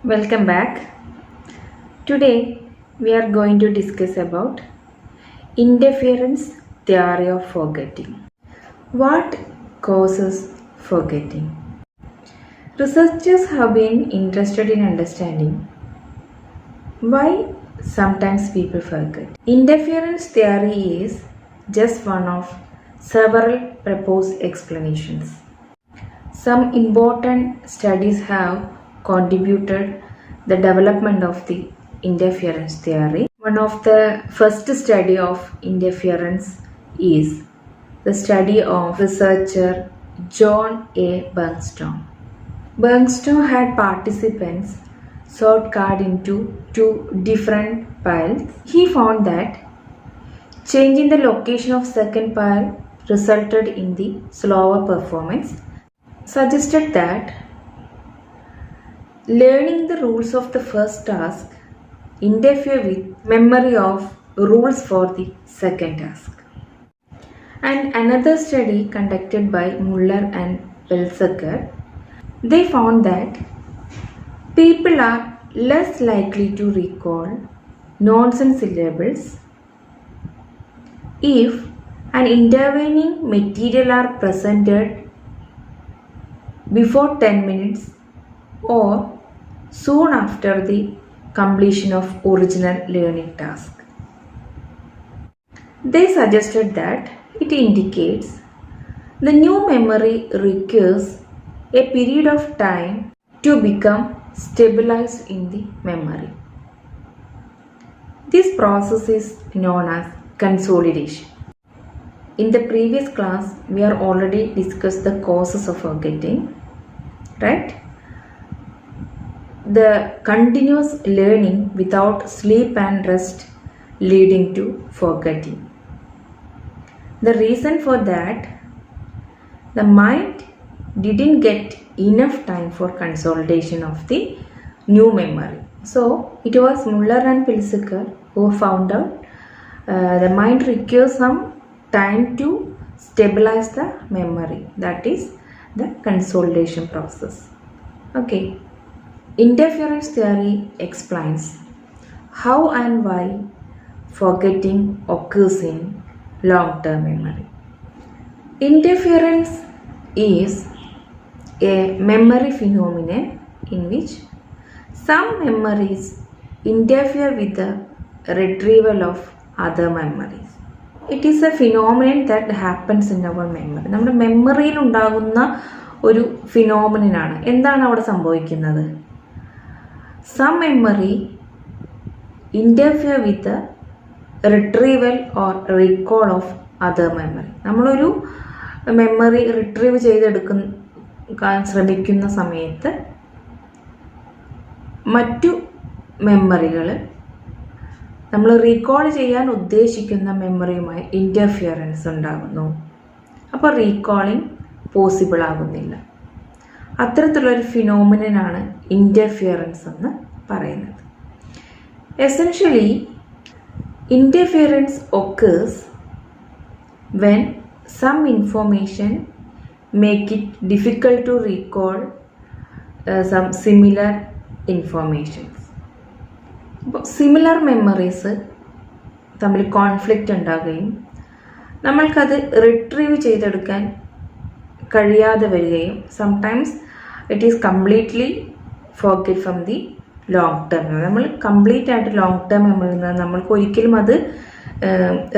Welcome back. Today we are going to discuss about interference theory of forgetting. What causes forgetting? Researchers have been interested in understanding why sometimes people forget. Interference theory is just one of several proposed explanations. Some important studies have contributed the development of the interference theory. One of the first study of interference is the study of researcher John A. Bernstein. Bernstein had participants sort card into two different piles. He found that changing the location of second pile resulted in the slower performance, suggested that learning the rules of the first task interfere with memory of rules for the second task. And another study conducted by Muller and Pelzeker, they found that people are less likely to recall nonsense syllables if an intervening material are presented before 10 minutes or soon after the completion of original learning task. They suggested that it indicates the new memory requires a period of time to become stabilized in the memory. This process is known as consolidation. In the previous class, we have already discussed the causes of forgetting, right? The continuous learning without sleep and rest leading to forgetting. The reason for that, the mind didn't get enough time for consolidation of the new memory. So it was Muller and Pelzeker who found out the mind requires some time to stabilize the memory. That is the consolidation process. Okay. Interference theory explains how and why forgetting occurs in long-term memory. Interference is a memory phenomenon in which some memories interfere with the retrieval of other memories. It is a phenomenon that happens in our memory. നമ്മുടെ മെമ്മറിയിൽ ഉണ്ടാകുന്ന ഒരു ഫിനോമിനനാണ്. എന്താണ് അവിടെ സംഭവിക്കുന്നത്? Some memory interfere with the retrieval or recall of other memory. നമ്മളൊരു memory retrieve ചെയ്തെടുക്കാൻ ശ്രമിക്കുന്ന സമയത്ത് മറ്റു മെമ്മറികൾ നമ്മൾ റീകോൾ ചെയ്യാൻ ഉദ്ദേശിക്കുന്ന മെമ്മറിയുമായി ഇൻ്റർഫിയറൻസ് ഉണ്ടാകുന്നു. അപ്പോൾ റീകോളിംഗ് പോസിബിൾ ആകുന്നില്ല. അത്തരത്തിലുള്ളൊരു ഫിനോമിനനാണ് ഇൻ്റർഫിയറൻസ് എന്ന് പറയുന്നത്. Essentially interference occurs when some information make it difficult to recall some similar informations. അപ്പോൾ സിമിലർ മെമ്മറീസ് തമ്മിൽ കോൺഫ്ലിക്റ്റ് ഉണ്ടാകുകയും നമ്മൾക്കത് റിട്രീവ് ചെയ്തെടുക്കാൻ കഴിയാതെ വരികയും sometimes it is completely forget from the long term memory. നമ്മൾ കംപ്ലീറ്റ് ആയിട്ട് ലോങ് ടേം മെമ്മറിയിൽ നിന്ന് നമ്മൾക്ക് ഒരിക്കലും അത്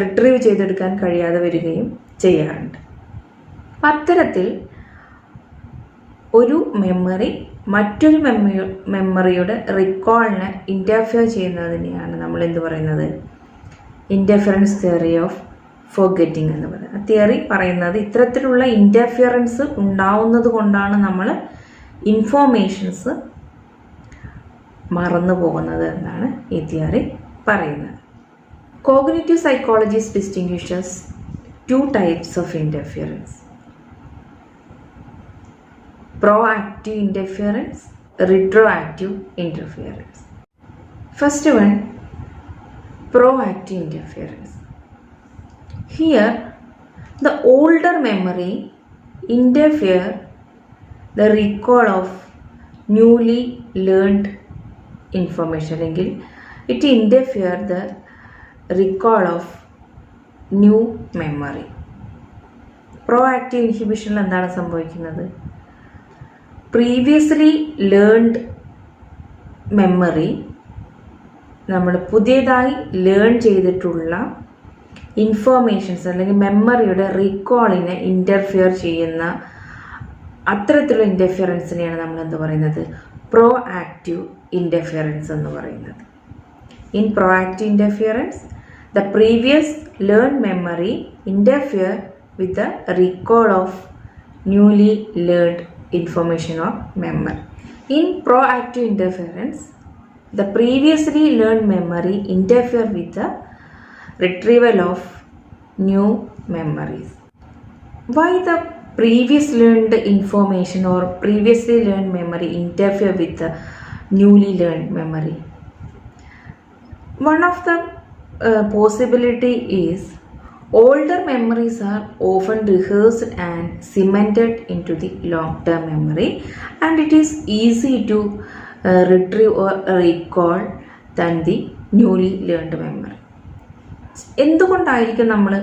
റിട്രീവ് ചെയ്തെടുക്കാൻ കഴിയാതെ വരികയും ചെയ്യാറുണ്ട്. അത്തരത്തിൽ ഒരു മെമ്മറി മറ്റൊരു മെമ്മറിയുടെ റിക്കോളിനെ ഇൻ്റർഫിയർ ചെയ്യുന്നതിനെയാണ് നമ്മൾ എന്ത് പറയുന്നത്? ഇൻ്റർഫിയറൻസ് തിയറി ഓഫ് ഫോർഗെറ്റിംഗ് എന്ന് പറയുന്നത്. തിയറി പറയുന്നത് ഇത്തരത്തിലുള്ള ഇൻ്റർഫിയറൻസ് ഉണ്ടാവുന്നത് കൊണ്ടാണ് നമ്മൾ ഇൻഫോർമേഷൻസ് മറന്നു പോകുന്നത് എന്നാണ് ഈ തിയറി പറയുന്നത്. Cognitive psychologist distinguishes two types of interference: proactive interference, retroactive interference. First one, proactive interference. Here, the older memory interfere the recall of newly learned information അല്ലെങ്കിൽ it interfere the recall of new memory. Proactive ഇൻഹിബിഷനിൽ എന്താണ് സംഭവിക്കുന്നത്? Previously learned memory, നമ്മൾ പുതിയതായി learn ചെയ്തിട്ടുള്ള informations അല്ലെങ്കിൽ മെമ്മറിയുടെ റീകോളിനെ interfere ചെയ്യുന്ന അത്തരത്തിലുള്ള ഇൻ്റർഫിയറൻസിനെയാണ് നമ്മൾ എന്ത് പറയുന്നത്? പ്രോ ആക്റ്റീവ് ഇൻ്റർഫിയറൻസ് എന്ന് പറയുന്നത്. In pro active interference the previous learn memory interfere with the recall of newly learned information or memory. In proactive interference, the previously learned memory interfere with the retrieval of new memories. Why the previous learned information or previously learned memory interfere with the newly learned memory? One of the possibility is older memories are often rehearsed and cemented into the long-term memory, and it is easy to retrieve or recall than the newly learned memory. എന്തുകൊണ്ടായിരിക്കും നമ്മൾ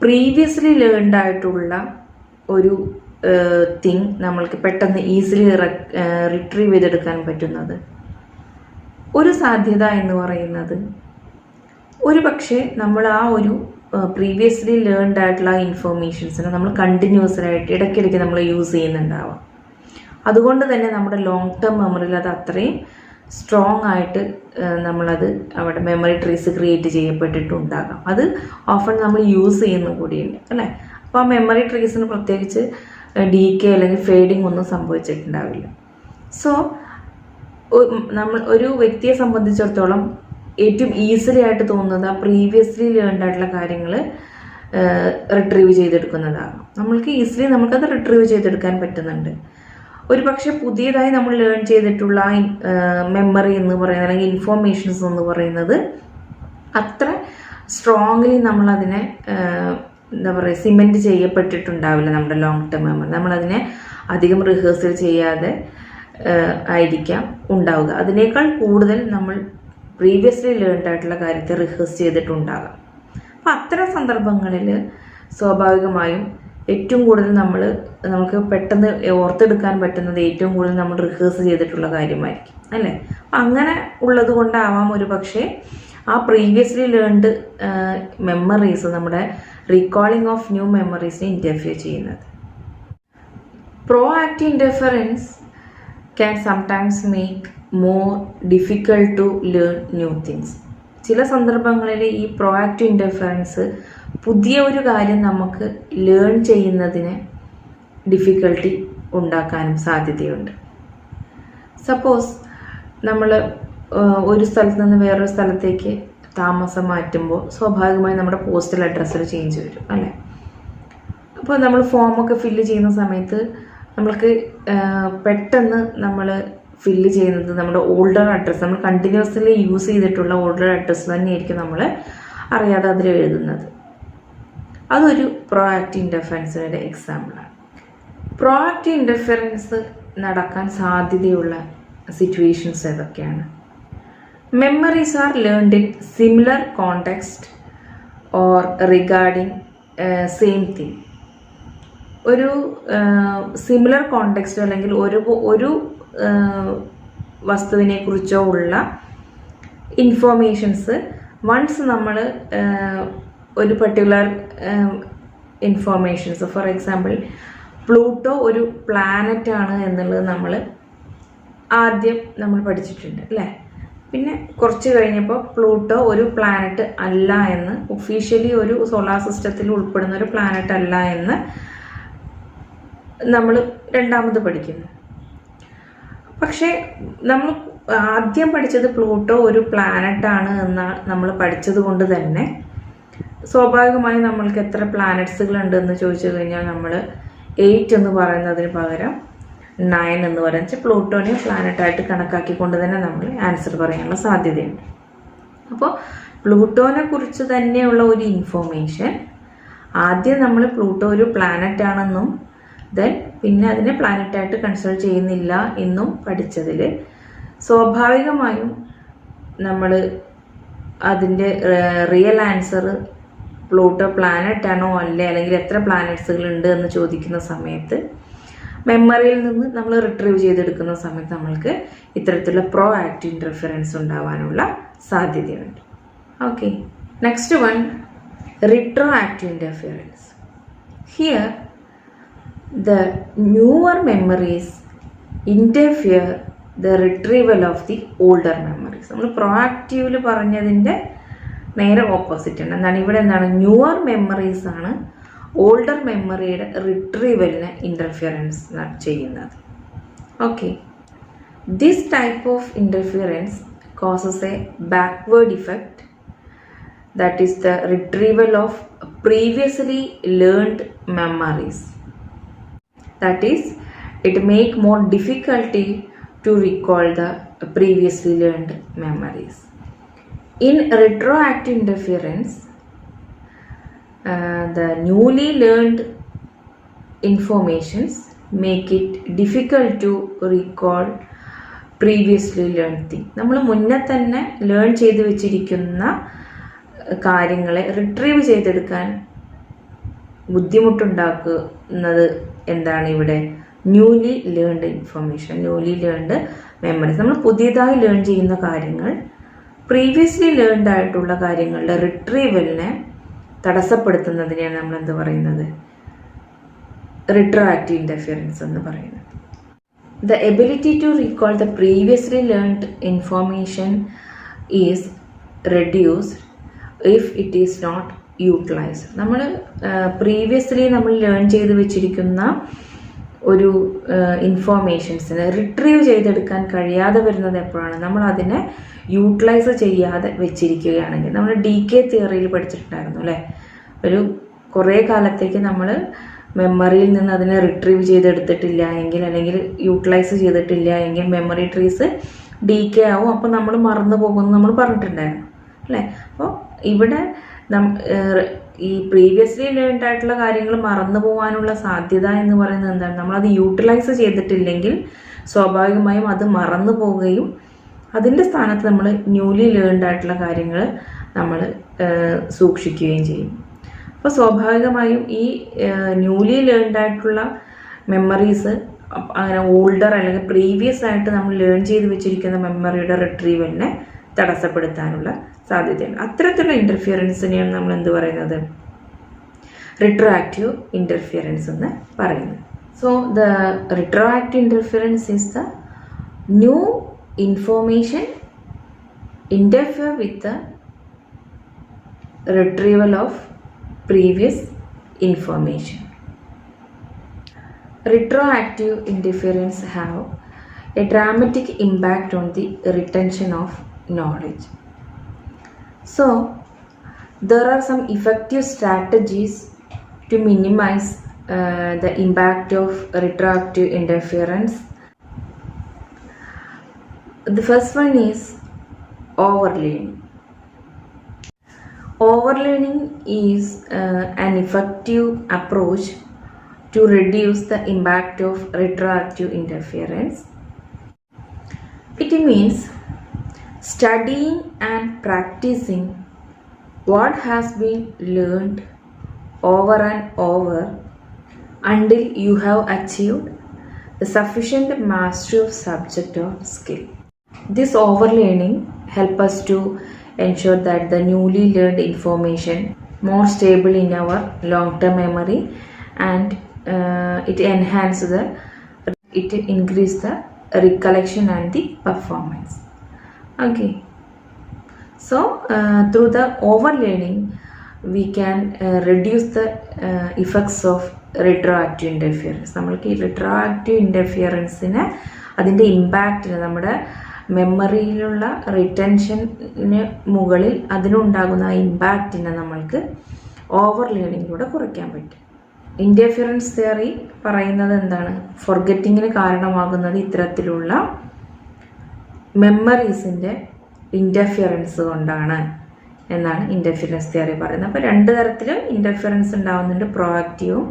previously learned ആയിട്ടുള്ള ഒരു thing നമ്മൾക്ക് പെട്ടെന്ന് easily retrieve ചെയ്തെടുക്കാൻ പറ്റുന്നത്? ഒരു സാധ്യത എന്ന് പറയുന്നത്, ഒരു പക്ഷേ നമ്മൾ ആ ഒരു പ്രീവിയസ്ലി ലേൺഡ് ആയിട്ടുള്ള ഇൻഫോർമേഷൻസിനെ നമ്മൾ കണ്ടിന്യൂസ് ആയിട്ട് ഇടയ്ക്കിടയ്ക്ക് നമ്മൾ യൂസ് ചെയ്യുന്നുണ്ടാവാം. അതുകൊണ്ട് തന്നെ നമ്മുടെ ലോങ് ടേം മെമ്മറിയിൽ അത് അത്രയും സ്ട്രോങ് ആയിട്ട് നമ്മളത് അവിടെ മെമ്മറി ട്രീസ് ക്രിയേറ്റ് ചെയ്യപ്പെട്ടിട്ടുണ്ടാകാം. അത് ഓഫൺ നമ്മൾ യൂസ് ചെയ്യുന്ന കൂടിയുണ്ട് അല്ലേ. അപ്പോൾ ആ മെമ്മറി ട്രീസിന് പ്രത്യേകിച്ച് ഡീകേ അല്ലെങ്കിൽ ഫേഡിങ് ഒന്നും സംഭവിച്ചിട്ടുണ്ടാവില്ല. സോ നമ്മൾ ഒരു വ്യക്തിയെ സംബന്ധിച്ചിടത്തോളം ഏറ്റവും ഈസിലി ആയിട്ട് തോന്നുന്നത് ആ പ്രീവിയസ്ലി ലേൺഡ് ആയിട്ടുള്ള കാര്യങ്ങൾ റിട്രീവ് ചെയ്തെടുക്കുന്നതാകാം. നമ്മൾക്ക് ഈസിലി നമുക്കത് റിട്രീവ് ചെയ്തെടുക്കാൻ പറ്റുന്നുണ്ട്. ഒരു പക്ഷെ പുതിയതായി നമ്മൾ ലേൺ ചെയ്തിട്ടുള്ള മെമ്മറി എന്ന് പറയുന്നത് അല്ലെങ്കിൽ ഇൻഫോർമേഷൻസ് എന്ന് പറയുന്നത് അത്ര സ്ട്രോങ്ലി നമ്മളതിനെ എന്താ പറയുക സിമെൻറ്റ് ചെയ്യപ്പെട്ടിട്ടുണ്ടാവില്ല നമ്മുടെ ലോങ് ടേം മെമ്മറി. നമ്മളതിനെ അധികം റിഹേഴ്സൽ ചെയ്യാതെ ആയിരിക്കാം ഉണ്ടാവുക. അതിനേക്കാൾ കൂടുതൽ നമ്മൾ പ്രീവിയസ്ലി ലേൺഡ് ആയിട്ടുള്ള കാര്യത്തെ റിഹേഴ്സ് ചെയ്തിട്ടുണ്ടാകാം. അപ്പം അത്തരം സന്ദർഭങ്ങളിൽ സ്വാഭാവികമായും ഏറ്റവും കൂടുതൽ നമുക്ക് പെട്ടെന്ന് ഓർത്തെടുക്കാൻ പറ്റുന്നത് ഏറ്റവും കൂടുതൽ നമ്മൾ റിഹേഴ്സ് ചെയ്തിട്ടുള്ള കാര്യമായിരിക്കും അല്ലേ. അപ്പം അങ്ങനെ ഉള്ളത് കൊണ്ടാവാം ഒരു പക്ഷേ ആ പ്രീവിയസ്ലി ലേൺഡ് മെമ്മറീസ് നമ്മുടെ റീകോളിംഗ് ഓഫ് ന്യൂ മെമ്മറീസിനെ ഇൻ്റർഫിയർ ചെയ്യുന്നത്. Proactive interference can sometimes make more difficult to learn new things. ചില സന്ദർഭങ്ങളിൽ ഈ പ്രോ ആക്റ്റീവ് ഇൻ്റർഫറൻസ് പുതിയ ഒരു കാര്യം നമുക്ക് ലേൺ ചെയ്യുന്നതിന് ഡിഫിക്കൽട്ടി ഉണ്ടാക്കാനും സാധ്യതയുണ്ട്. സപ്പോസ് നമ്മൾ ഒരു സ്ഥലത്ത് നിന്ന് വേറൊരു സ്ഥലത്തേക്ക് താമസം മാറ്റുമ്പോൾ സ്വാഭാവികമായി നമ്മുടെ പോസ്റ്റൽ അഡ്രസ്സിൽ ചേഞ്ച് വരും അല്ലേ. അപ്പോൾ നമ്മൾ ഫോമൊക്കെ ഫില്ല് ചെയ്യുന്ന സമയത്ത് നമ്മൾക്ക് പെട്ടെന്ന് നമ്മൾ ഫില്ല് ചെയ്യുന്നത് നമ്മുടെ ഓൾഡർ അഡ്രസ്സ്, നമ്മൾ കണ്ടിന്യൂസ്ലി യൂസ് ചെയ്തിട്ടുള്ള ഓൾഡർ അഡ്രസ്സ് തന്നെയായിരിക്കും നമ്മൾ അറിയാതെ അതിൽ എഴുതുന്നത്. അതൊരു പ്രോ ആക്റ്റീവ് ഇൻ്റർഫറൻസിൻ്റെ എക്സാമ്പിളാണ്. പ്രോ ആക്റ്റീവ് ഇൻ്റർഫറൻസ് നടക്കാൻ സാധ്യതയുള്ള സിറ്റുവേഷൻസ് ഏതൊക്കെയാണ്? Memories are learned in similar context or regarding same thing. ഒരു സിമിലർ കോണ്ടെക്സ്റ്റോ അല്ലെങ്കിൽ ഒരു വസ്തുവിനെ കുറിച്ചോ ഉള്ള ഇൻഫോർമേഷൻസ് വൺസ് നമ്മൾ ഒരു particular informations, for example Pluto ഒരു പ്ലാനറ്റ് ആണ് എന്നുള്ളത് നമ്മൾ പഠിച്ചിട്ടുണ്ട് അല്ലേ. പിന്നെ കുറച്ച് കഴിഞ്ഞപ്പോൾ പ്ലൂട്ടോ ഒരു പ്ലാനറ്റ് അല്ല എന്ന് ഒഫീഷ്യലി ഒരു സോളാർ സിസ്റ്റത്തിൽ ഉൾപ്പെടുന്ന ഒരു പ്ലാനറ്റ് അല്ല എന്ന് നമ്മൾ രണ്ടാമത് പഠിക്കുന്നു. പക്ഷേ നമ്മൾ ആദ്യം പഠിച്ചത് പ്ലൂട്ടോ ഒരു പ്ലാനറ്റ് ആണ് എന്ന് നമ്മൾ പഠിച്ചത് കൊണ്ട് തന്നെ സ്വാഭാവികമായും നമ്മൾക്ക് എത്ര പ്ലാനറ്റ്സുകൾ ഉണ്ടെന്ന് ചോദിച്ചു കഴിഞ്ഞാൽ നമ്മൾ 8 എന്ന് പറയുന്നതിന് പകരം 9 എന്ന് പറയുന്നത് പ്ലൂട്ടോനെ പ്ലാനറ്റായിട്ട് കണക്കാക്കിക്കൊണ്ട് തന്നെ നമ്മൾ ആൻസർ പറയാനുള്ള സാധ്യതയുണ്ട്. അപ്പോൾ പ്ലൂട്ടോനെ കുറിച്ച് തന്നെയുള്ള ഒരു ഇൻഫോർമേഷൻ ആദ്യം നമ്മൾ പ്ലൂട്ടോ ഒരു പ്ലാനറ്റ് ആണെന്നും ദെൻ പിന്നെ അതിനെ പ്ലാനറ്റായിട്ട് കൺസിഡർ ചെയ്യുന്നില്ല എന്നും പഠിച്ചതിൽ സ്വാഭാവികമായും നമ്മൾ അതിൻ്റെ റിയൽ ആൻസർ പ്ലൂട്ടോ പ്ലാനറ്റ് ആണോ അല്ലേ, അല്ലെങ്കിൽ എത്ര പ്ലാനറ്റ്സുകൾ ഉണ്ട് എന്ന് ചോദിക്കുന്ന സമയത്ത് മെമ്മറിയിൽ നിന്ന് നമ്മൾ റിട്രീവ് ചെയ്തെടുക്കുന്ന സമയത്ത് നമ്മൾക്ക് ഇത്തരത്തിലുള്ള പ്രോ ആക്റ്റീവ് ഇൻ്റർഫിയറൻസ് ഉണ്ടാവാനുള്ള സാധ്യതയുണ്ട്. Okay, next one, retroactive interference. Here the newer memories interfere the retrieval of the older memories. നമ്മൾ proactive പറഞ്ഞതിൻ്റെ നേരെ ഓപ്പോസിറ്റ് ആണ്. എന്താണ് ഇവിടെ, എന്താണ്, ന്യൂവർ മെമ്മറീസ് ആണ് ഓൾഡർ മെമ്മറിയുടെ റിട്രീവലിന് ഇൻ്റർഫിയറൻസ് ചെയ്യുന്നത്. Okay, this type of interference causes A backward effect, that is the retrieval of previously learned memories. That is, it make more difficulty to recall the previously learned memories. In retroactive interference, the newly learned informations make it difficult to recall previously learned thing. നമ്മൾ മുന്നേ തന്നെ learn ചെയ്ത് വെച്ചിരിക്കുന്ന കാര്യങ്ങളെ retrieve ചെയ്തെടുക്കാൻ ബുദ്ധിമുട്ടുണ്ടാക്കുന്നത് എന്താണ് ഇവിടെ, newly learned information, newly learned memories. നമ്മൾ പുതിയതായി ലേൺ ചെയ്യുന്ന കാര്യങ്ങൾ പ്രീവിയസ്ലി ലേൺഡ് ആയിട്ടുള്ള കാര്യങ്ങളുടെ റിട്രീവലിനെ തടസ്സപ്പെടുത്തുന്നതിനെയാണ് നമ്മൾ എന്ത് പറയുന്നത്, റിട്രോആക്റ്റീവ് ഇൻ്റർഫിയറൻസ് എന്ന് പറയുന്നത്. The ability to recall the previously learned information is reduced if it is not utilized. നമ്മൾ പ്രീവിയസ്ലി നമ്മൾ ലേൺ ചെയ്ത് വെച്ചിരിക്കുന്ന ഒരു ഇൻഫോർമേഷൻസിനെ റിട്രീവ് ചെയ്തെടുക്കാൻ കഴിയാതെ വരുന്നത് എപ്പോഴാണ്, നമ്മൾ അതിനെ യൂട്ടിലൈസ് ചെയ്യാതെ വെച്ചിരിക്കുകയാണെങ്കിൽ. നമ്മൾ DK തിയറിയിൽ പഠിച്ചിട്ടുണ്ടായിരുന്നു അല്ലേ, ഒരു കുറേ കാലത്തേക്ക് നമ്മൾ മെമ്മറിയിൽ നിന്ന് അതിനെ റിട്രീവ് ചെയ്തെടുത്തിട്ടില്ല എങ്കിൽ, അല്ലെങ്കിൽ യൂട്ടിലൈസ് ചെയ്തിട്ടില്ല എങ്കിൽ മെമ്മറി ട്രീസ് DK ആവും, അപ്പോൾ നമ്മൾ മറന്നു പോകുമെന്ന് നമ്മൾ പറഞ്ഞിട്ടുണ്ടായിരുന്നു അല്ലേ. അപ്പോൾ ഇവിടെ ഈ പ്രീവിയസ്ലി ലേൺഡ് ആയിട്ടുള്ള കാര്യങ്ങൾ മറന്നു പോകാനുള്ള സാധ്യത എന്ന് പറയുന്നത് എന്താണ്, നമ്മളത് യൂട്ടിലൈസ് ചെയ്തിട്ടില്ലെങ്കിൽ സ്വാഭാവികമായും അത് മറന്നു പോവുകയും അതിൻ്റെ സ്ഥാനത്ത് നമ്മൾ ന്യൂലി ലേൺഡ് ആയിട്ടുള്ള കാര്യങ്ങൾ നമ്മൾ സൂക്ഷിക്കുകയും ചെയ്യും. അപ്പോൾ സ്വാഭാവികമായും ഈ ന്യൂലി ലേൺഡ് ആയിട്ടുള്ള മെമ്മറീസ് അങ്ങനെ ഓൾഡർ അല്ലെങ്കിൽ പ്രീവിയസ് ആയിട്ട് നമ്മൾ ലേൺ ചെയ്ത് വെച്ചിരിക്കുന്ന മെമ്മറിയുടെ റിട്രീവലിനെ തടസ്സപ്പെടുത്താനുള്ള സാധ്യതയുണ്ട്. അത്തരത്തിലുള്ള ഇൻ്റർഫിയറൻസിനെയാണ് നമ്മൾ എന്ത് പറയുന്നത്, റിട്രോആക്റ്റീവ് ഇൻ്റർഫിയറൻസ് എന്ന് പറയുന്നത്. So the retroactive interference is the new information interfere with the retrieval of previous information. Retroactive interference have a dramatic impact on the retention of knowledge. So there are some effective strategies to minimize the impact of retroactive interference. The first one is overlearning. Overlearning is an effective approach to reduce the impact of retroactive interference. It means studying and practicing what has been learned over and over until you have achieved the sufficient mastery of subject or skill. This overlearning helps us to ensure that the newly learned information more stable in our long-term memory, and it increase the recollection and the performance. Okay, so through the overlearning we can reduce the effects of retroactive interference. നമ്മൾക്ക് ഈ retroactive interferenceനെ അതിൻ്റെ ഇമ്പാക്റ്റിന് നമ്മുടെ മെമ്മറിയിലുള്ള റിറ്റൻഷന് മുകളിൽ അതിനുണ്ടാകുന്ന ആ ഇമ്പാക്റ്റിനെ നമ്മൾക്ക് over ലേണിങ്ങിലൂടെ കുറയ്ക്കാൻ പറ്റും. Interference theory പറയുന്നത് എന്താണ്, ഫൊർഗെറ്റിങ്ങിന് കാരണമാകുന്നത് ഇത്തരത്തിലുള്ള മെമ്മറീസിൻ്റെ ഇൻ്റർഫിയറൻസ് കൊണ്ടാണ് എന്നാണ് ഇൻ്റർഫിയറൻസ് തിയറി പറയുന്നത്. അപ്പോൾ രണ്ട് തരത്തിലും ഇൻ്റർഫിയറൻസ് ഉണ്ടാകുന്നുണ്ട്, പ്രോആക്റ്റീവും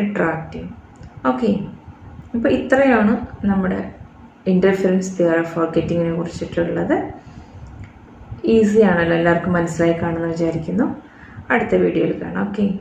റിട്രോആക്റ്റീവും. ഓക്കെ, അപ്പോൾ ഇത്രയാണ് നമ്മുടെ ഇൻ്റർഫിയറൻസ് തിയറി ഓഫ് ഫോർഗെറ്റിങ്ങിനെ കുറിച്ചിട്ടുള്ളത്. ഈസി ആണല്ലോ, എല്ലാവർക്കും മനസ്സിലായി കാണുമെന്ന് വിചാരിക്കുന്നു. അടുത്ത വീഡിയോയിൽ കാണാം. ഓക്കെ.